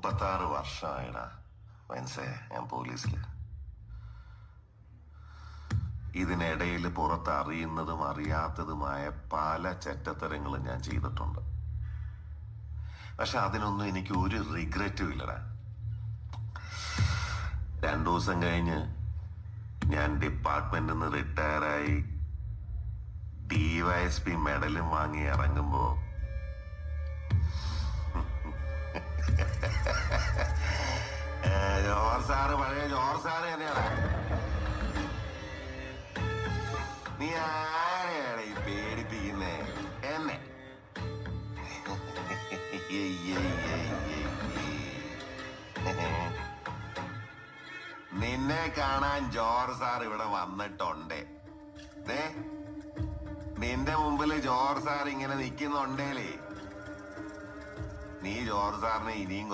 36 വർഷമായിടാ മനസ്സേ ഞാൻ പോലീസിൽ. ഇതിനിടയിൽ പുറത്ത് അറിയുന്നതും അറിയാത്തതുമായ പല ചെറ്റത്തരങ്ങളും ഞാൻ ചെയ്തിട്ടുണ്ട്. പക്ഷെ അതിനൊന്നും എനിക്ക് ഒരു റിഗ്രറ്റും ഇല്ലടാ. 2 ദിവസം കഴിഞ്ഞ് ഞാൻ ഡിപ്പാർട്ട്മെന്റിൽ നിന്ന് റിട്ടയറായി DYSP മെഡലും വാങ്ങി ഇറങ്ങുമ്പോ ജോർ സാറ് പഴയ ജോർ സാറ് തന്നെയാണ്. നീ ആരെയാണ് ഈ പേടിപ്പിക്കുന്നേ എന്നെ? നിന്നെ കാണാൻ ജോർ സാർ ഇവിടെ വന്നിട്ടുണ്ട്. നിന്റെ മുമ്പില് ജോർ സാർ ഇങ്ങനെ നിൽക്കുന്നുണ്ടേലേ നീ ജോർ സാറിനെ ഇനിയും